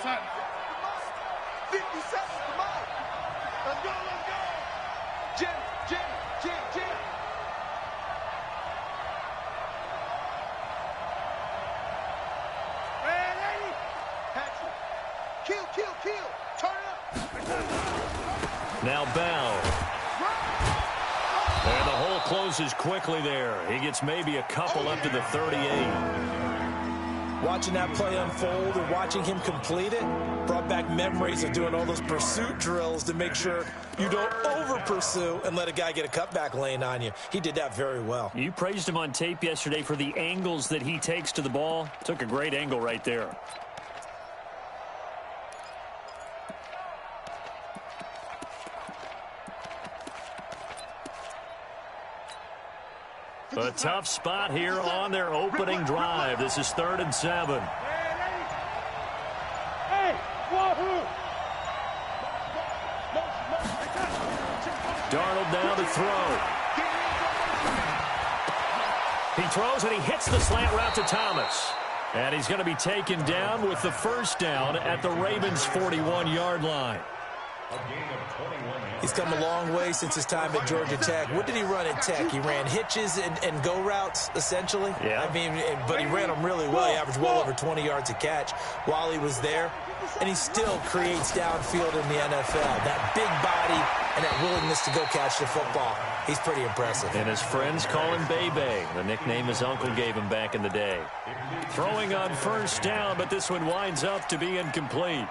son. 50 seconds, come on. Let's go, let's go. Jim. Ready? Patrick. Kill. Turn up. Now Bell. And the hole closes quickly there. He gets maybe a couple up to the 38. Watching that play unfold and watching him complete it brought back memories of doing all those pursuit drills to make sure you don't over-pursue and let a guy get a cutback lane on you. He did that very well. You praised him on tape yesterday for the angles that he takes to the ball. Took a great angle right there. A tough spot here on their opening drive. This is 3rd and 7. Darnold down to throw. He throws and he hits the slant route to Thomas. And he's going to be taken down with the first down at the Ravens' 41-yard line. He's come a long way since his time at Georgia Tech. What did he run at Tech? He ran hitches and go routes, essentially. Yeah. I mean, but he ran them really well. He averaged well over 20 yards a catch while he was there. And he still creates downfield in the NFL. That big body and that willingness to go catch the football. He's pretty impressive. And his friends call him Bebe, the nickname his uncle gave him back in the day. Throwing on first down, but this one winds up to be incomplete.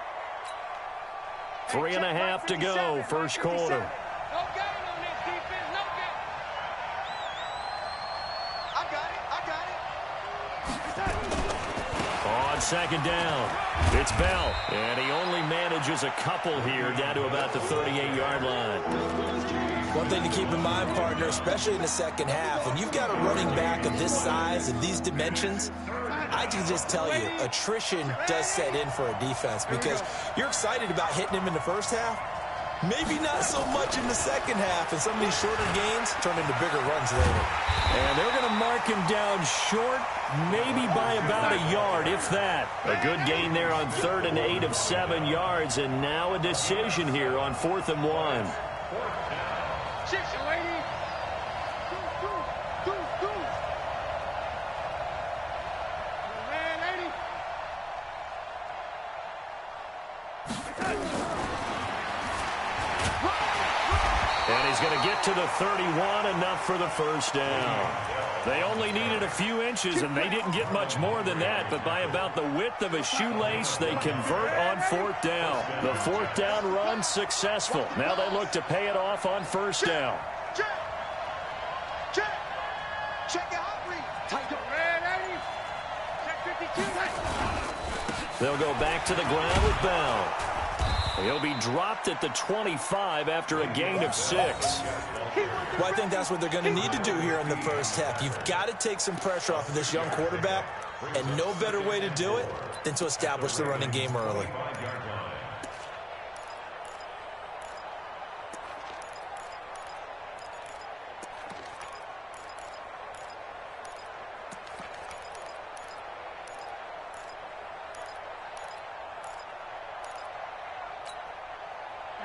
3.5 to go, first quarter. No gain on this defense, no gain. I got it. On second down, it's Bell. And he only manages a couple here down to about the 38-yard line. One thing to keep in mind, partner, especially in the second half, when you've got a running back of this size and these dimensions, I can just tell you, attrition does set in for a defense because you're excited about hitting him in the first half. Maybe not so much in the second half, and some of these shorter gains turn into bigger runs later. And they're going to mark him down short, maybe by about a yard, if that. A good gain there on 3rd and 8 of 7 yards, and now a decision here on 4th and 1. And he's going to get to the 31, enough for the first down. They only needed a few inches, and they didn't get much more than that, but by about the width of a shoelace, they convert on 4th down. The 4th down run successful. Now they look to pay it off on first down. Check your hot read. Tight up. Check 52. They'll go back to the ground with Bell. He'll be dropped at the 25 after a gain of 6. Well, I think that's what they're going to need to do here in the first half. You've got to take some pressure off of this young quarterback, and no better way to do it than to establish the running game early.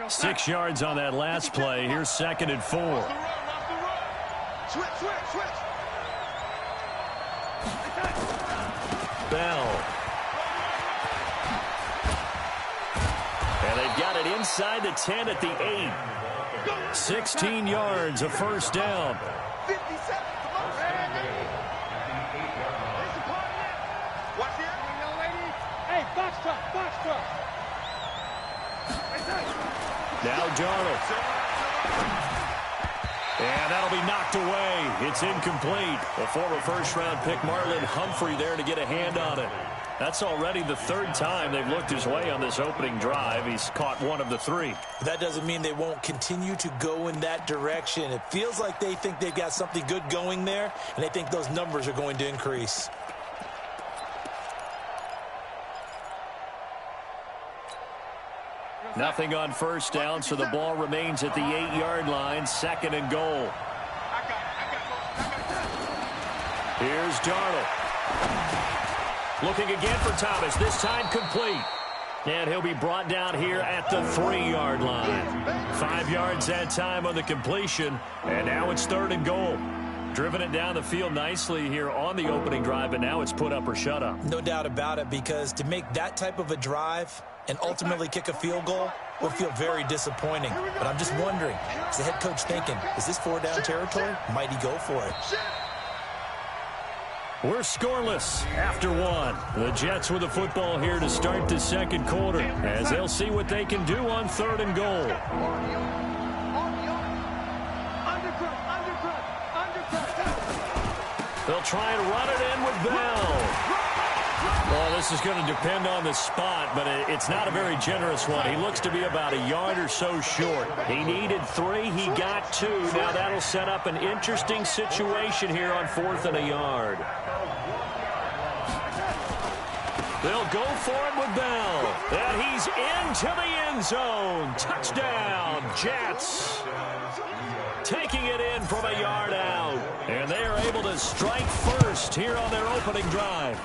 Six yards on that last play. Here's 2nd and 4. Switch. Bell. And they've got it inside the 10 at the 8. 16 yards, a first down. 50 seconds. Come on. Watch it. Hey, box truck. Now Darnold. And that'll be knocked away. It's incomplete. The former first-round pick Marlon Humphrey there to get a hand on it. That's already the 3rd time they've looked his way on this opening drive. He's caught one of the 3. But that doesn't mean they won't continue to go in that direction. It feels like they think they've got something good going there, and they think those numbers are going to increase. Nothing on first down, so the ball remains at the 8-yard line, 2nd and goal. Here's Darnold. Looking again for Thomas, this time complete. And he'll be brought down here at the 3-yard line. 5 yards that time on the completion, and now it's 3rd and goal. Driven it down the field nicely here on the opening drive, and now it's put up or shut up. No doubt about it, because to make that type of a drive and ultimately kick a field goal will feel very disappointing. But I'm just wondering, is the head coach thinking, is this 4-down territory? Might he go for it? We're scoreless after 1. The Jets with the football here to start the second quarter, as they'll see what they can do on 3rd and goal. They'll try and run it in with Bell. Well, this is going to depend on the spot, but it's not a very generous one. He looks to be about a yard or so short. He needed 3. He got 2. Now that'll set up an interesting situation here on 4th and a yard. They'll go for it with Bell. And he's into the end zone. Touchdown, Jets. Taking it in from a yard out. And they are able to strike first here on their opening drive.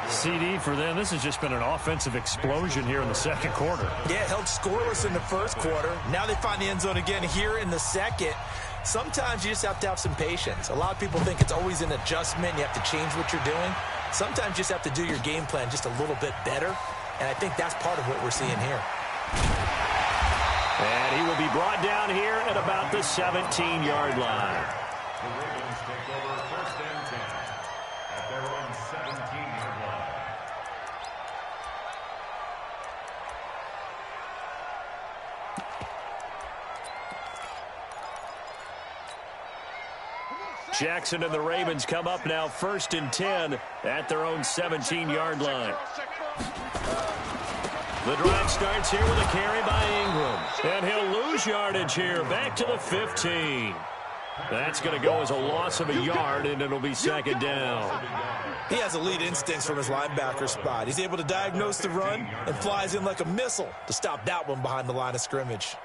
CD for them. This has just been an offensive explosion here in the second quarter. Yeah, held scoreless in the first quarter. Now they find the end zone again here in the second. Sometimes you just have to have some patience. A lot of people think it's always an adjustment. You have to change what you're doing. Sometimes you just have to do your game plan just a little bit better. And I think that's part of what we're seeing here. And he will be brought down here at about the 17-yard line. The Ravens take over 1st and 10 at their own 17-yard line. Jackson and the Ravens come up now 1st and 10 at their own 17-yard line. The drive starts here with a carry by Ingram. And he'll lose yardage here back to the 15. That's going to go as a loss of a yard, and it'll be 2nd down. He has elite instincts from his linebacker spot. He's able to diagnose the run and flies in like a missile to stop that one behind the line of scrimmage.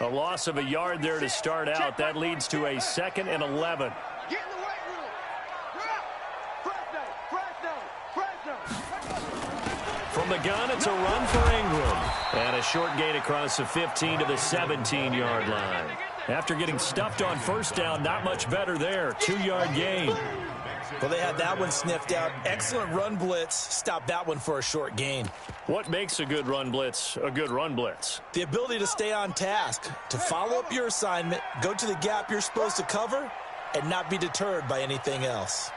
A loss of a yard there to start out. That leads to a 2nd and 11. From the gun, it's a run for Ingram. And a short gain across the 15 to the 17-yard line. After getting stuffed on 1st down, not much better there. 2-yard gain. Well, they had that one sniffed out. Excellent run blitz. Stopped that one for a short gain. What makes a good run blitz a good run blitz? The ability to stay on task, to follow up your assignment, go to the gap you're supposed to cover, and not be deterred by anything else.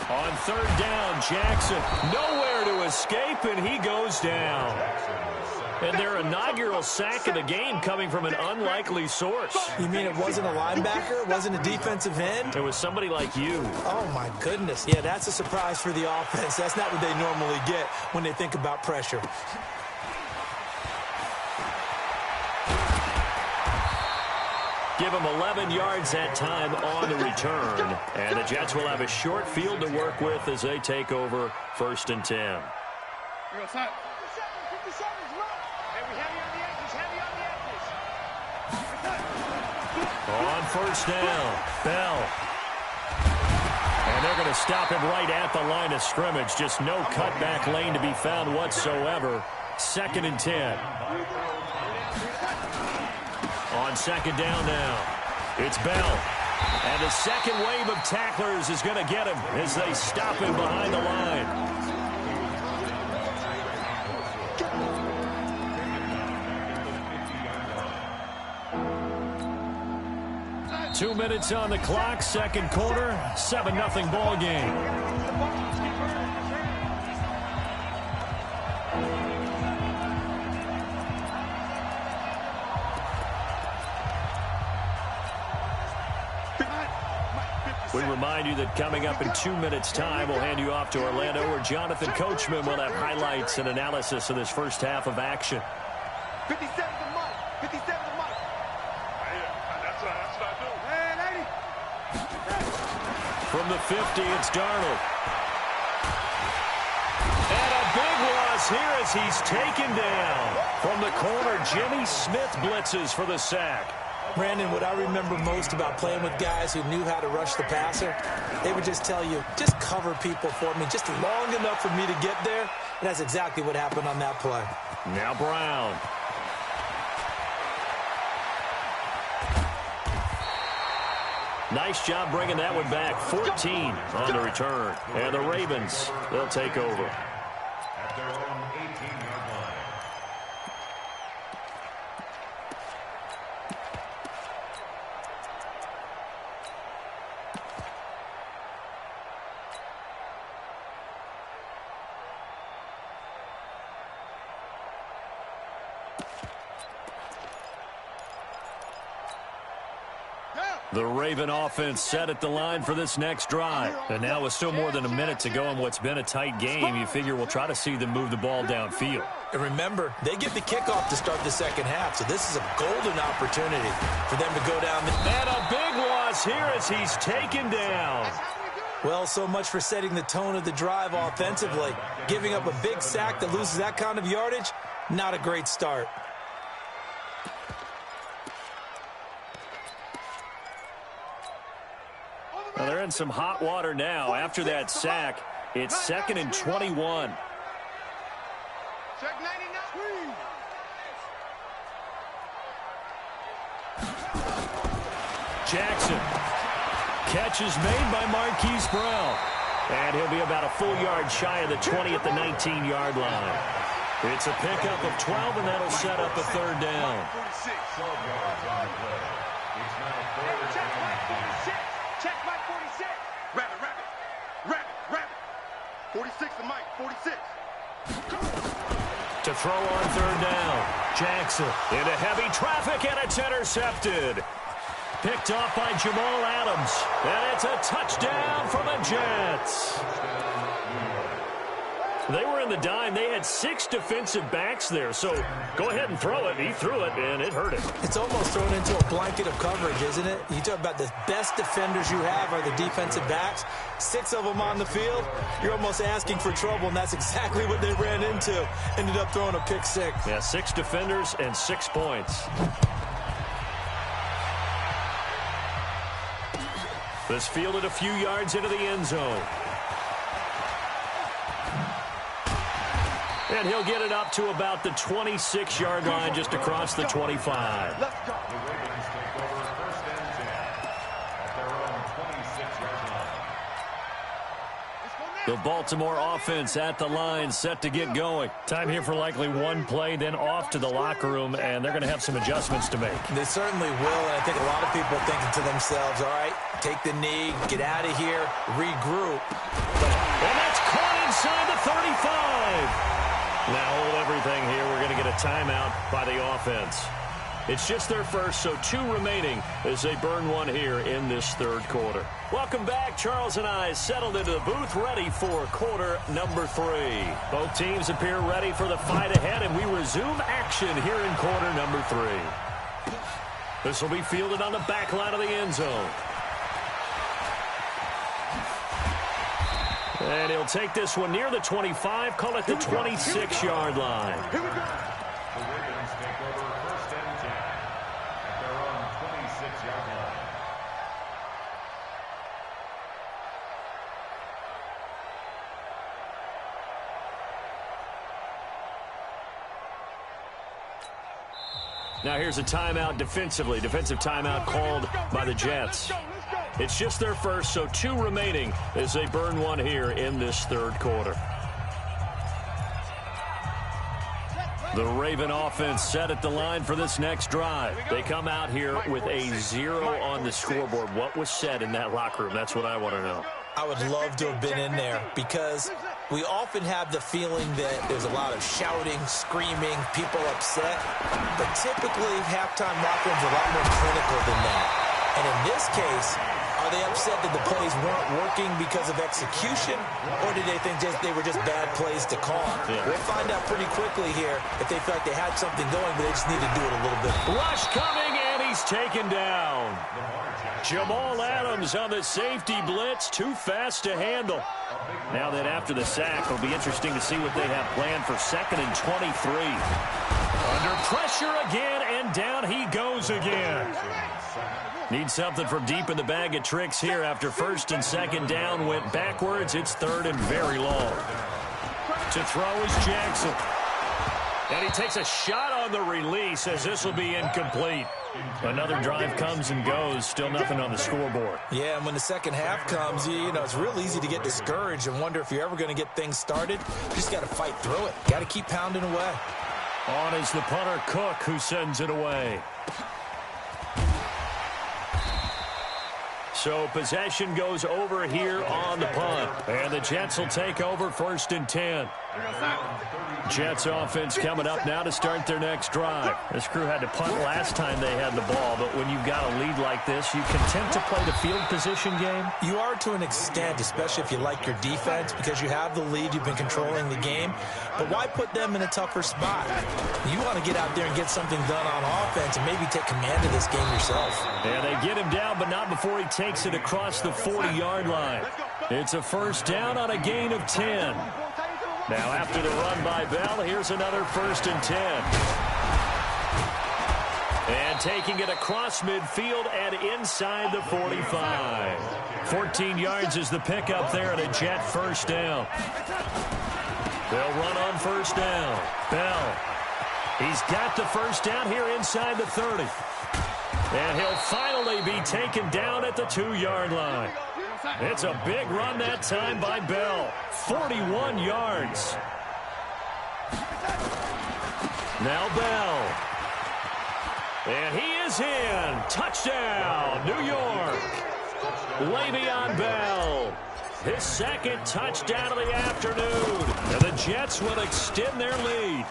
On 3rd down, Jackson nowhere to escape, and he goes down. And their inaugural sack of the game coming from an unlikely source. You mean it wasn't a linebacker? It wasn't a defensive end? It was somebody like you. Oh, my goodness. Yeah, that's a surprise for the offense. That's not what they normally get when they think about pressure. Give them 11 yards that time on the return. And the Jets will have a short field to work with as they take over 1st and 10. On 1st down, Bell. And they're going to stop him right at the line of scrimmage. Just no cutback lane to be found whatsoever. 2nd and 10. On 2nd down now, it's Bell. And the second wave of tacklers is going to get him as they stop him behind the line. 2 minutes on the clock, second quarter, 7-0 ball game. We remind you that coming up in 2 minutes' time, we'll hand you off to Orlando, where Jonathan Coachman will have highlights and analysis of this first half of action. 57 to Mike. 57 to Mike. That's what I do. Hey, lady. From the 50, it's Darnold. And a big loss here as he's taken down. From the corner, Jimmy Smith blitzes for the sack. Brandon, what I remember most about playing with guys who knew how to rush the passer, they would just tell you, just cover people for me, just long enough for me to get there. And that's exactly what happened on that play. Now Brown. Nice job bringing that one back. 14 on the return. And the Ravens, they'll take over. At their own 18-yard line. The Raven offense set at the line for this next drive. And now with still more than a minute to go in what's been a tight game, you figure we'll try to see them move the ball downfield. And remember, they get the kickoff to start the second half, so this is a golden opportunity for them to go down. And a big loss here as he's taken down. Well, so much for setting the tone of the drive offensively. Giving up a big sack that loses that kind of yardage, not a great start. Well, they're in some hot water now. After that sack, it's 2nd and 21. Check 99. Jackson. Catch is made by Marquise Brown. And he'll be about a full yard shy of the 20 at the 19-yard line. It's a pickup of 12, and that'll set up a third down. 46. 12 yards on the play. It's now 3rd and 19. Check Mike 46. Rabbit, rabbit. Rabbit, rabbit. 46 to Mike, 46. To throw on third down. Jackson into heavy traffic, and it's intercepted. Picked off by Jamal Adams. And it's a touchdown for the Jets. They were in the dime. They had 6 defensive backs there. So go ahead and throw it. He threw it, and it hurt him. It's almost thrown into a blanket of coverage, isn't it? You talk about the best defenders you have are the defensive backs. 6 of them on the field. You're almost asking for trouble, and that's exactly what they ran into. Ended up throwing a pick six. Yeah, 6 defenders and 6 points. This fielded a few yards into the end zone. And he'll get it up to about the 26-yard line, just across the 25. Let's go. The Ravens take over 1st and 10 at their own 26-yard line. The Baltimore offense at the line, set to get going. Time here for likely one play, then off to the locker room, and they're going to have some adjustments to make. They certainly will, and I think a lot of people are thinking to themselves, all right, take the knee, get out of here, regroup. And that's caught inside the 35. Now hold everything here. We're going to get a timeout by the offense. It's just their first, so 2 remaining as they burn one here in this third quarter. Welcome back. Charles and I settled into the booth, ready for quarter number 3. Both teams appear ready for the fight ahead, and we resume action here in quarter number 3. This will be fielded on the back line of the end zone. And he'll take this one near the 25, call it the 26-yard line. Here we go. The Ravens take over 1st and 10 at their own 26-yard line. Now here's a timeout defensively. Defensive timeout called by the Jets. It's just their first, so 2 remaining as they burn one here in this third quarter. The Raven offense set at the line for this next drive. They come out here with a 0 on the scoreboard. What was said in that locker room? That's what I want to know. I would love to have been in there because we often have the feeling that there's a lot of shouting, screaming, people upset. But typically, halftime locker rooms are a lot more clinical than that. And in this case, are they upset that the plays weren't working because of execution, or did they think they were just bad plays to call? Yeah. We'll find out pretty quickly here if they feel like they had something going, but they just need to do it a little bit. Rush coming, and And he's taken down. Jamal Adams on the safety blitz, too fast to handle. Now that after the sack, it'll be interesting to see what they have planned for 2nd and 23. Under pressure again, and down he goes again. Need something from deep in the bag of tricks here after 1st and 2nd down went backwards. It's 3rd and very long. To throw is Jackson. And he takes a shot on the release as this will be incomplete. Another drive comes and goes. Still nothing on the scoreboard. Yeah, and when the second half comes, you know, it's real easy to get discouraged and wonder if you're ever going to get things started. You just got to fight through it. Got to keep pounding away. On is the punter, Cook, who sends it away. So possession goes over here on the punt. And the Jets will take over 1st and 10. Jets offense coming up now to start their next drive. This crew had to punt last time they had the ball, but when you've got a lead like this, you content to play the field position game? You are to an extent, especially if you like your defense, because you have the lead, you've been controlling the game. But why put them in a tougher spot? You want to get out there and get something done on offense and maybe take command of this game yourself. Yeah, they get him down, but not before he takes it across the 40-yard line. It's a 1st down on a gain of 10. Now after the run by Bell, here's another 1st and 10. And taking it across midfield and inside the 45. 14 yards is the pickup there and a Jet 1st down. They'll run on 1st down. Bell. He's got the 1st down here inside the 30. And he'll finally be taken down at the 2-yard line. It's a big run that time by Bell. 41 yards. Now Bell. And he is in. Touchdown, New York. Le'Veon Bell. His 2nd touchdown of the afternoon. And the Jets will extend their lead.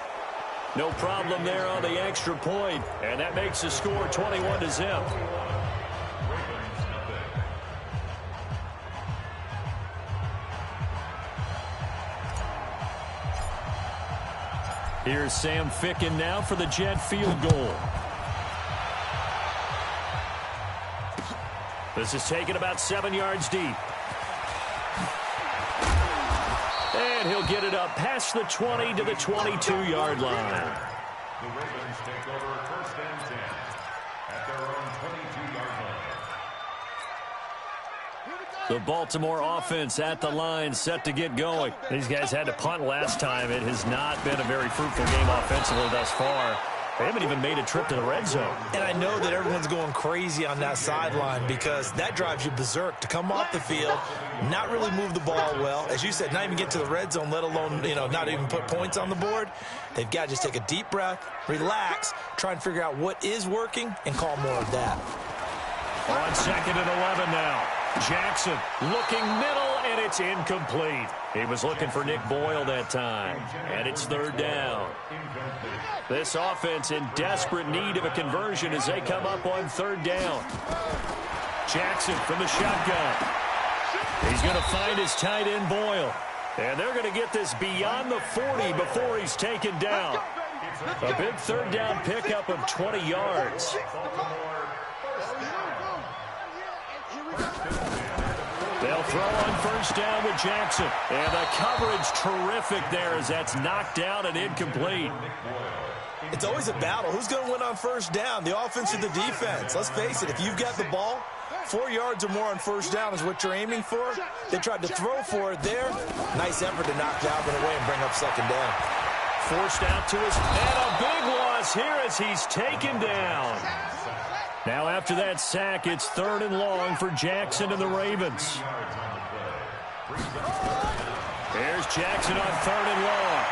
No problem there on the extra point. And that makes the score 21-0. Here's Sam Ficken now for the Jet field goal. This is taken about 7 yards deep. And he'll get it up past the 20 to the 22-yard line. The Ravens take over 1st and 10 at their own 22-yard line. The Baltimore offense at the line, set to get going. These guys had to punt last time. It has not been a very fruitful game offensively thus far. They haven't even made a trip to the red zone. And I know that everyone's going crazy on that sideline because that drives you berserk to come off the field, not really move the ball well. As you said, not even get to the red zone, let alone, you know, not even put points on the board. They've got to just take a deep breath, relax, try and figure out what is working, and call more of that. On 2nd and 11 now. Jackson looking middle, and it's incomplete. He was looking for Nick Boyle that time, and it's 3rd down. This offense in desperate need of a conversion as they come up on 3rd down. Jackson from the shotgun. He's going to find his tight end Boyle, and they're going to get this beyond the 40 before he's taken down. A big 3rd down pickup of 20 yards. They'll throw on 1st down with Jackson. And the coverage terrific there as that's knocked down and incomplete. It's always a battle. Who's going to win on 1st down, the offense or the defense? Let's face it, if you've got the ball, 4 yards or more on 1st down is what you're aiming for. They tried to throw for it there. Nice effort to knock Dalvin away and bring up 2nd down. Forced out to his, and a big loss here as he's taken down. Now after that sack, it's 3rd and long for Jackson and the Ravens. There's Jackson on 3rd and long.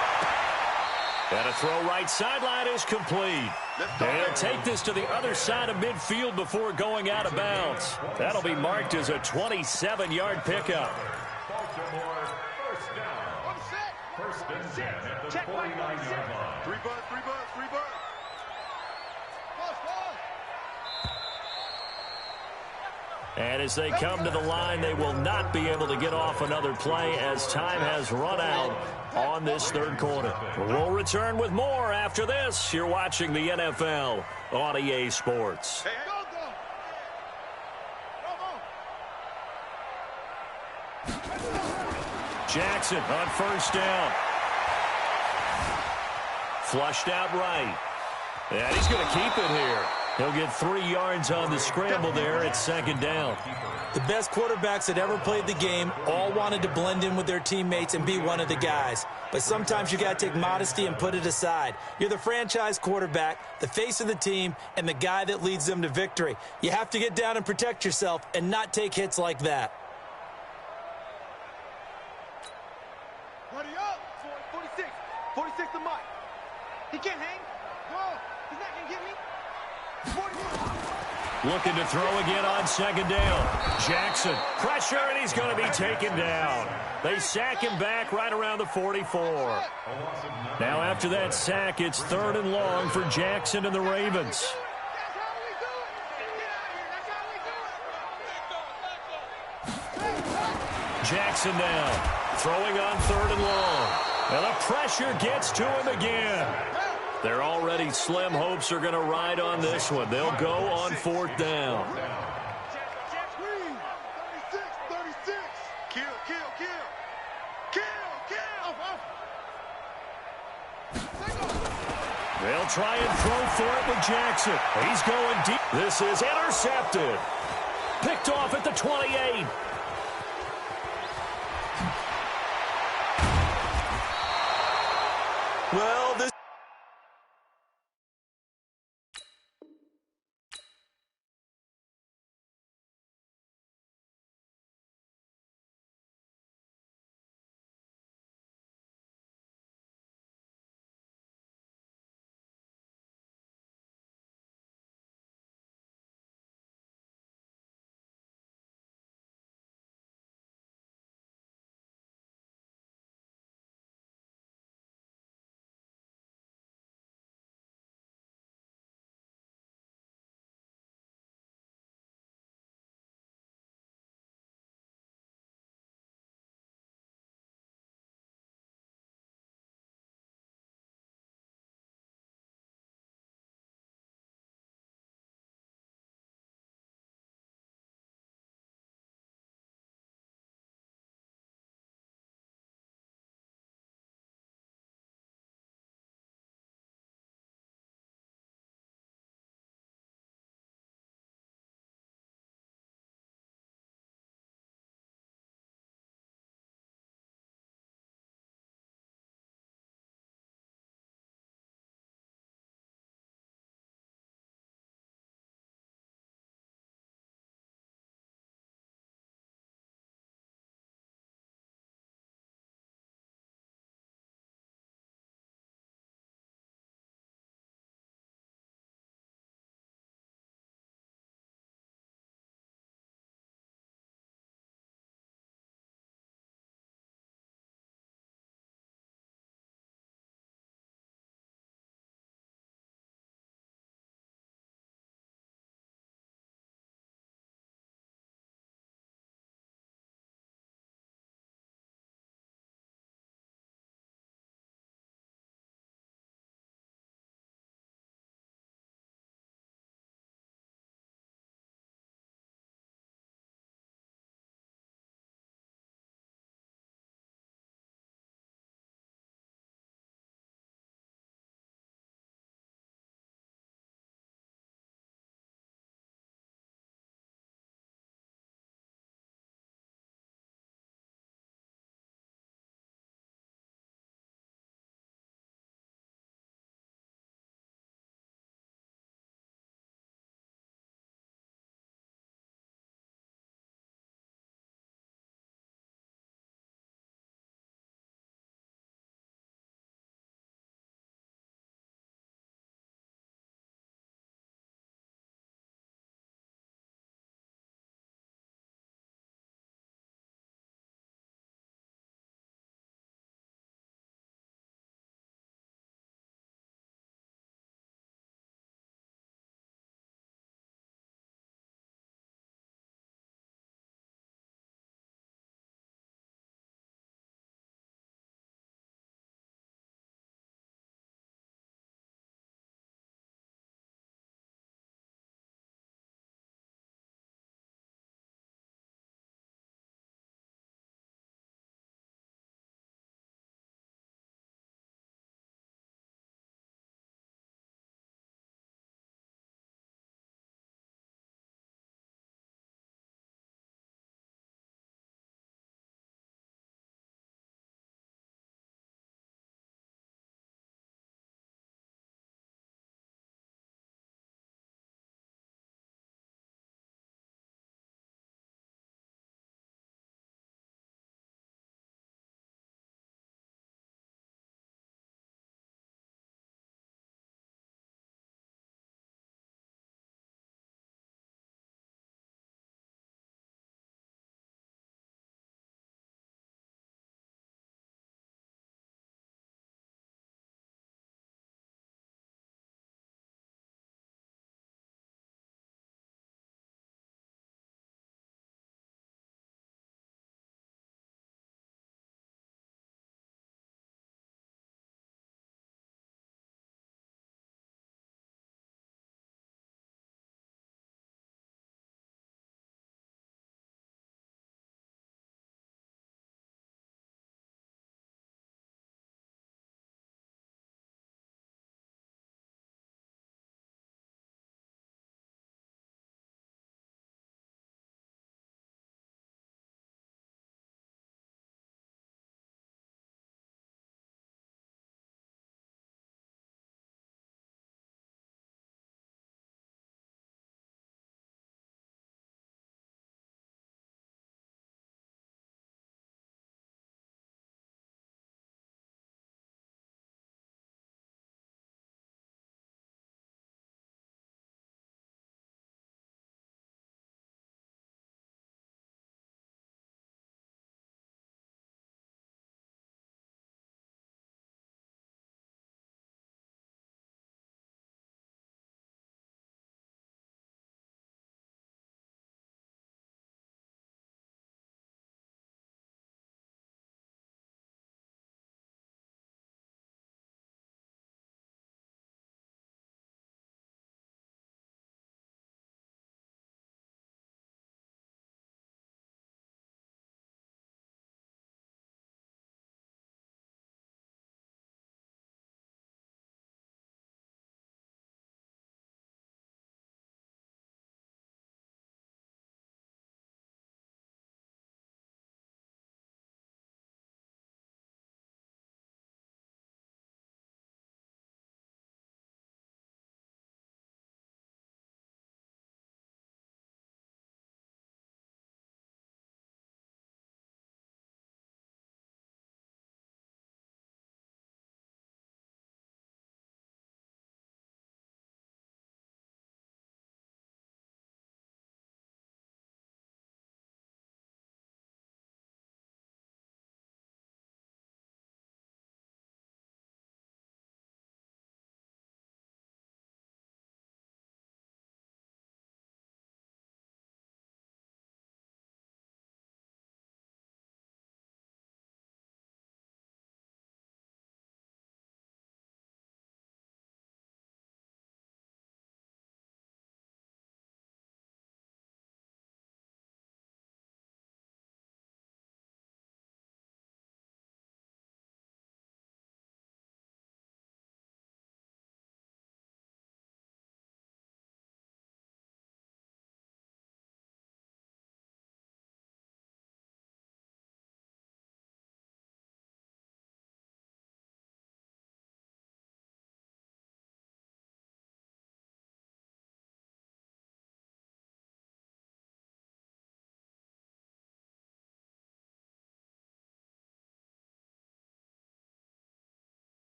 And a throw right sideline is complete. They'll take this to the other side of midfield before going out of bounds. That'll be marked as a 27-yard pickup. Baltimore 1st down. 1st and 10 at the 49-yard line. 3 bucks, 3 bucks, 3 bucks. And as they come to the line, they will not be able to get off another play as time has run out on this third quarter. We'll return with more after this. You're watching the NFL on EA Sports. Jackson on first down. Flushed out right. And he's going to keep it here. He'll get 3 yards on the scramble there at second down. The best quarterbacks that ever played the game all wanted to blend in with their teammates and be one of the guys. But sometimes you got to take modesty and put it aside. You're the franchise quarterback, the face of the team, and the guy that leads them to victory. You have to get down and protect yourself and not take hits like that. Buddy up! 46. 46 to Mike. He can't hang. No, he's not going to get me. 41. Looking to throw again on second down. Jackson, pressure, and he's going to be taken down. They sack him back right around the 44. Now after that sack, it's 3rd and long for Jackson and the Ravens. Jackson now, throwing on 3rd and long. And the pressure gets to him again. Their already slim hopes are going to ride on this one. They'll go on 4th down. 36. Kill. They'll try and throw for it with Jackson. He's going deep. This is intercepted. Picked off at the 28. Well, this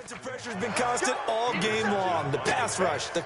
Defensive pressure has been constant all game long. The pass rush, the